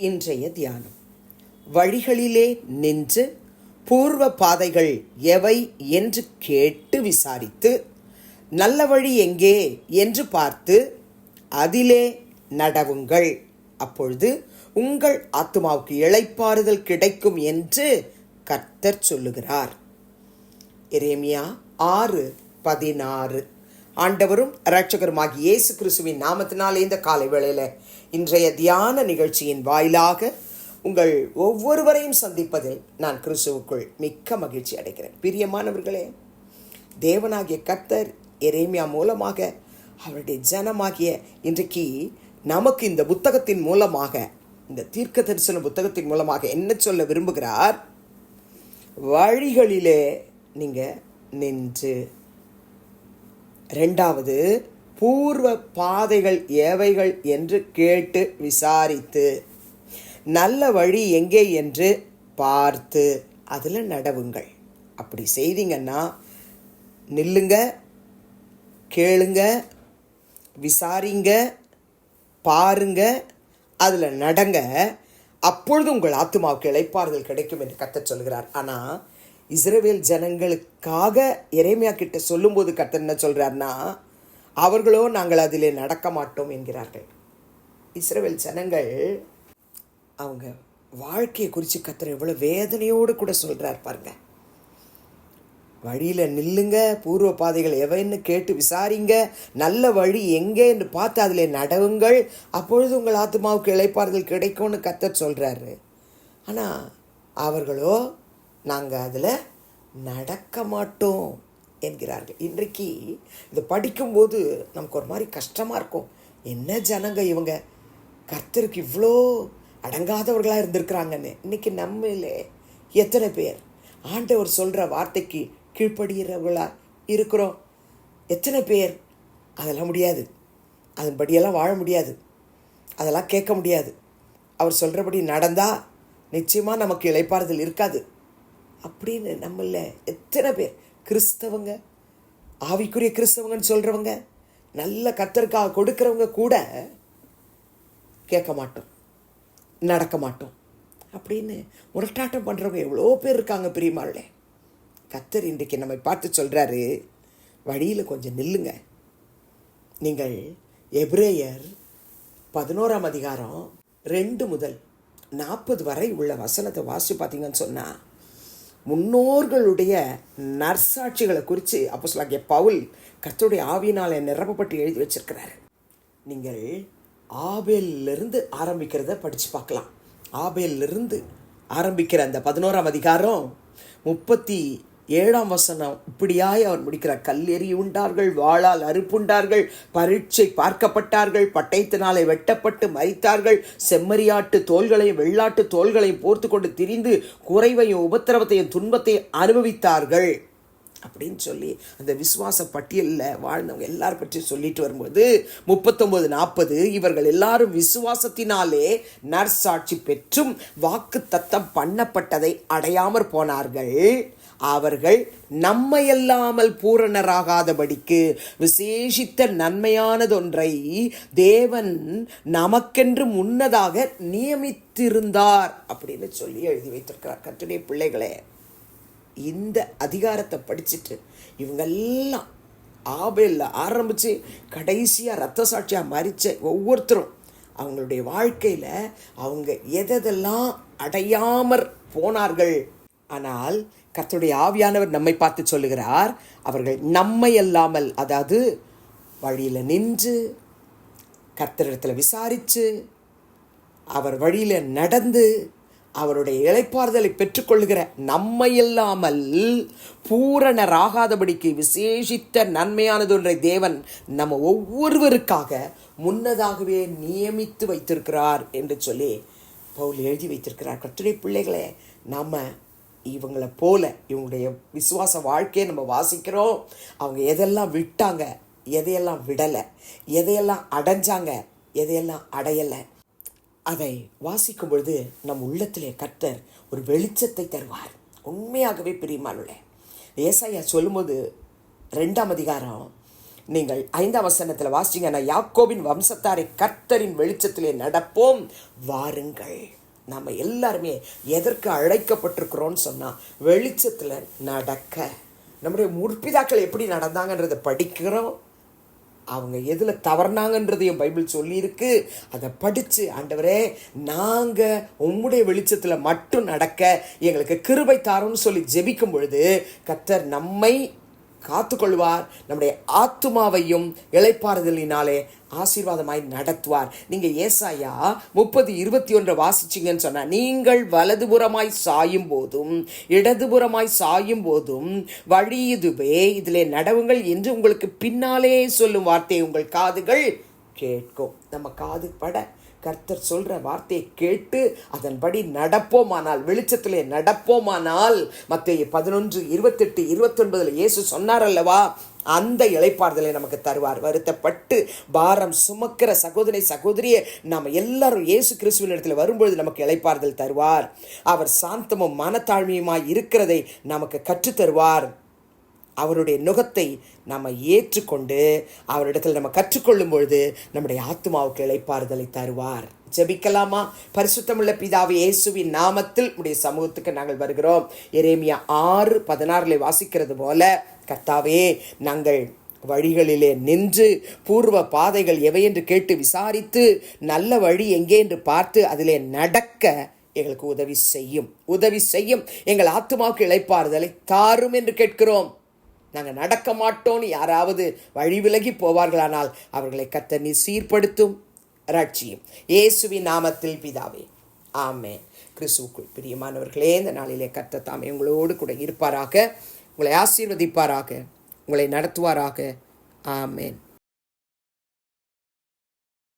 இன்றைய தியானம். வழிகளிலே நின்று பூர்வ பாதைகள் எவை என்று கேட்டு விசாரித்து, நல்ல வழி எங்கே என்று பார்த்து அதிலே நடவுங்கள். அப்பொழுது உங்கள் ஆத்துமாவுக்கு இளைப்பாறுதல் கிடைக்கும் என்று கர்த்தர் சொல்லுகிறார். எரேமியா 6:16. ஆண்டவரும் இரட்சகருமாகிய இயேசு கிறிஸ்துவின் நாமத்தினாலே இந்த காலை வேளையில இன்றைய தியான நிகழ்ச்சியின் வாயிலாக உங்கள் ஒவ்வொருவரையும் சந்திப்பதில் நான் கிறிஸ்துவுக்குள் மிக்க மகிழ்ச்சி அடைகிறேன். பிரியமானவர்களே, தேவனாகிய கர்த்தர் எரேமியா மூலமாக அவருடைய ஜனமாகிய இன்றைக்கு நமக்கு இந்த புத்தகத்தின் மூலமாக, இந்த தீர்க்க தரிசன புத்தகத்தின் மூலமாக என்ன சொல்ல விரும்புகிறார்? வழிகளிலே நீங்க நின்று, இரண்டாவது பூர்வ பாதைகள் எவைகள் என்று கேட்டு விசாரித்து, நல்ல வழி எங்கே என்று பார்த்து அதில் நடவுங்கள். அப்படி செய்தீங்கன்னா நில்லுங்க, கேளுங்க, விசாரிங்க, பாருங்க, அதில் நடங்க. அப்பொழுது உங்கள் ஆத்துமாவுக்கு இளைப்பாறுதல் கிடைக்கும் என்று கர்த்தர் சொல்கிறார். ஆனால் இஸ்ரவேல் ஜனங்களுக்காக எரேமியா கிட்ட சொல்லும்போது கர்த்தர் என்ன சொல்கிறார்னா, அவர்களோ நாங்கள் அதிலே நடக்க மாட்டோம் என்கிறார்கள். இஸ்ரவேல் ஜனங்கள் அவங்க வாழ்க்கையை குறித்து கர்த்தர் எவ்வளோ வேதனையோடு கூட சொல்கிறார் பாருங்க. வழியில் நில்லுங்க, பூர்வ பாதைகள் எவைன்னு கேட்டு விசாரிங்க, நல்ல வழி எங்கே என்று பார்த்து அதிலே நடவுங்கள், அப்பொழுது உங்கள் ஆத்துமாவுக்கு இளைப்பாறுதல் கிடைக்கும்னு கர்த்தர் சொல்கிறாரு. ஆனால் அவர்களோ நாங்கள் அதில் நடக்க மாட்டோம் என்கிறார்கள். இன்றைக்கு இதை படிக்கும்போது நமக்கு ஒரு மாதிரி கஷ்டமாக இருக்கும். என்ன ஜனங்க இவங்க, கர்த்தருக்கு இவ்வளோ அடங்காதவர்களாக இருந்திருக்கிறாங்கன்னு. இன்றைக்கி நம்மளே எத்தனை பேர் ஆண்டவர் சொல்கிற வார்த்தைக்கு கீழ்ப்படுகிறவர்களா இருக்கிறோம்? எத்தனை பேர் அதெல்லாம் முடியாது, அதன்படியெல்லாம் வாழ முடியாது, அதெல்லாம் கேட்க முடியாது, அவர் சொல்கிறபடி நடந்தால் நிச்சயமாக நமக்கு இளைப்பாறுதல் இருக்காது அப்படின்னு நம்மள எத்தனை பேர் கிறிஸ்தவங்க, ஆவிக்குரிய கிறிஸ்தவங்கன்னு சொல்கிறவங்க, நல்ல கர்த்தருக்காக கொடுக்குறவங்க கூட கேட்க மாட்டோம், நடக்க மாட்டோம் அப்படின்னு முரட்டாட்டம் பண்ணுறவங்க எவ்வளோ பேர் இருக்காங்க. பிரியமானே, கர்த்தர் இன்றைக்கு நம்மை பார்த்து சொல்கிறாரு, வழியில் கொஞ்சம் நில்லுங்க. நீங்கள் எபிரேயர் 11:2 முதல் 40 வரை உள்ள வசனத்தை வாசி பார்த்தீங்கன்னு சொன்னால், முன்னோர்களுடைய நற்சாட்சிகளை குறித்து அப்போஸ்தலனாகிய பவுல் கர்த்தருடைய ஆவியினால் நிரப்பப்பட்டு எழுதி வச்சிருக்கிறாரு. நீங்கள் ஆபேலிருந்து ஆரம்பிக்கிறத படித்து பார்க்கலாம். ஆபேலிருந்து ஆரம்பிக்கிற அந்த 11:37 இப்படியாய் அவர் முடிக்கிறார். கல்லெறி உண்டார்கள், வாளால் அறுப்புண்டார்கள், பரீட்சை பார்க்கப்பட்டார்கள், பட்டயத்தினாலே வெட்டப்பட்டு மரித்தார்கள், செம்மறியாட்டு தோள்களையும் வெள்ளாட்டு தோள்களையும் போர்த்து கொண்டு திரிந்து குறைவையும் உபத்திரவத்தையும் துன்பத்தையும் அனுபவித்தார்கள் அப்படின்னு சொல்லி அந்த விசுவாச பட்டியலில் வாழ்ந்தவங்க எல்லாரும் பற்றி சொல்லிட்டு வரும்போது 39:40 இவர்கள் எல்லாரும் விசுவாசத்தினாலே நற்சாட்சி பெற்றும் வாக்கு தத்தம் பண்ணப்பட்டதை அடையாமற் போனார்கள். அவர்கள் நம்மையல்லாமல் பூரணராகாதபடிக்கு விசேஷித்த நன்மையானதொன்றை தேவன் நமக்கென்று முன்னதாக நியமித்திருந்தார் அப்படின்னு சொல்லி எழுதி வைத்திருக்கிறார். கர்த்தருடைய பிள்ளைகளே, இந்த அதிகாரத்தை படிச்சுட்டு இவங்கெல்லாம் ஆபேலில் ஆரம்பித்து கடைசியாக இரத்த சாட்சியாக மரித்த ஒவ்வொருத்தரும் அவங்களுடைய வாழ்க்கையில் அவங்க எதெல்லாம் அடையாமற் போனார்கள். ஆனால் கர்த்தருடைய ஆவியானவர் நம்மை பார்த்து சொல்லுகிறார், அவர்கள் நம்மை அல்லாமல், அதாவது வழியில் நின்று கர்த்தரிடத்தில் விசாரித்து அவர் வழியில் நடந்து அவருடைய இளைப்பாறுதலை பெற்றுக்கொள்ளுகிற நம்மை இல்லாமல் பூரணராகாதபடிக்கு விசேஷித்த நன்மையானது ஒன்றை தேவன் நம்ம ஒவ்வொருவருக்காக முன்னதாகவே நியமித்து வைத்திருக்கிறார் என்று சொல்லி பவுல் எழுதி வைத்திருக்கிறார். கர்த்தருடைய பிள்ளைகளே, நம்ம இவங்களை போல இவங்களுடைய விசுவாச வாழ்க்கையை நம்ம வாசிக்கிறோம். அவங்க எதெல்லாம் விட்டாங்க, எதையெல்லாம் விடலை, எதையெல்லாம் அடைஞ்சாங்க, எதையெல்லாம் அடையலை, அதை வாசிக்கும் பொழுது நம் உள்ளத்திலே கர்த்தர் ஒரு வெளிச்சத்தை தருவார். உண்மையாகவே பிரியமானவர்களே, ஏசாயா சொல்லும்போது 2 நீங்கள் 5ஆம் வசனத்தில் வாசிங்கன்னா, யாக்கோபின் வம்சத்தாரை கர்த்தரின் வெளிச்சத்திலே நடப்போம் வாருங்கள். நம்ம எல்லாருமே எதற்கு அழைக்கப்பட்டிருக்கிறோன்னு சொன்னால், வெளிச்சத்தில் நடக்க. நம்முடைய முற்பிதாக்கள் எப்படி நடந்தாங்கன்றதை படிக்கிறோம். அவங்க எதில் தவறுனாங்கன்றதையும் பைபிள் சொல்லியிருக்கு. அதை படித்து, ஆண்டவரே நாங்கள் உம்முடைய வெளிச்சத்தில் மட்டும் நடக்க எங்களுக்கு கிருபை தாரோன்னு சொல்லி ஜெபிக்கும் பொழுது கர்த்தர் நம்மை காத்துக்கொள்வார், நம்முடைய ஆத்துமாவையும் இளைப்பாறுதலினாலே ஆசீர்வாதமாய் நடத்துவார். நீங்கள் ஏசாயா 30:21 வாசிச்சிங்கன்னு சொன்னால், நீங்கள் வலதுபுறமாய் சாயும் போதும் இடதுபுறமாய் சாயும் போதும் வழி இதுவே, இதிலே நடவுங்கள் என்று உங்களுக்கு பின்னாலே சொல்லும் வார்த்தையை உங்கள் காதுகள் கேட்கும். நம்ம காது பட கர்த்தர் சொல்கிற வார்த்தையை கேட்டு அதன்படி நடப்போமானால், வெளிச்சத்திலே நடப்போமானால், மத்தேயு 11:28-29 இயேசு சொன்னார் அல்லவா, அந்த இளைப்பாறுதலை நமக்கு தருவார். வருத்தப்பட்டு பாரம் சுமக்கிற சகோதரியை நாம் எல்லாரும் இயேசு கிறிஸ்துவின் இடத்துல வரும்பொழுது நமக்கு இளைப்பாறுதல் தருவார். அவர் சாந்தமும் மனத்தாழ்மையுமாய் இருக்கிறதை நமக்கு கற்றுத்தருவார். அவருடைய நுகத்தை நாம் ஏற்றுக்கொண்டு அவரிடத்தில் நம்ம கற்றுக்கொள்ளும் பொழுது நம்முடைய ஆத்துமாவுக்கு இளைப்பாறுதலை தருவார். ஜெபிக்கலாமா? பரிசுத்தமுள்ள பிதாவே, இயேசுவின் நாமத்தில் உடைய சமூகத்துக்கு நாங்கள் வருகிறோம். எரேமியா 6:16 வாசிக்கிறது போல, கர்த்தாவே, நாங்கள் வழிகளிலே நின்று பூர்வ பாதைகள் எவை என்று கேட்டு விசாரித்து நல்ல வழி எங்கே என்று பார்த்து அதிலே நடக்க எங்களுக்கு உதவி செய்யும். எங்கள் ஆத்துமாவுக்கு இளைப்பாறுதலை தாரும் என்று கேட்கிறோம். நாங்கள் நடக்க மாட்டோன்னு யாராவது வழி விலகி போவார்களானால் அவர்களை கர்த்தர் நீர் சீர்படுத்தும், ரட்சியும். இயேசுவின் நாமத்தில் பிதாவே, ஆமென். கிறிஸ்துவுக்குள் பிரியமானவர்களே, இந்த நாளிலே கர்த்தர் தாமே உங்களோடு கூட இருப்பாராக, உங்களை ஆசீர்வதிப்பாராக, உங்களை நடத்துவாராக. ஆமென்.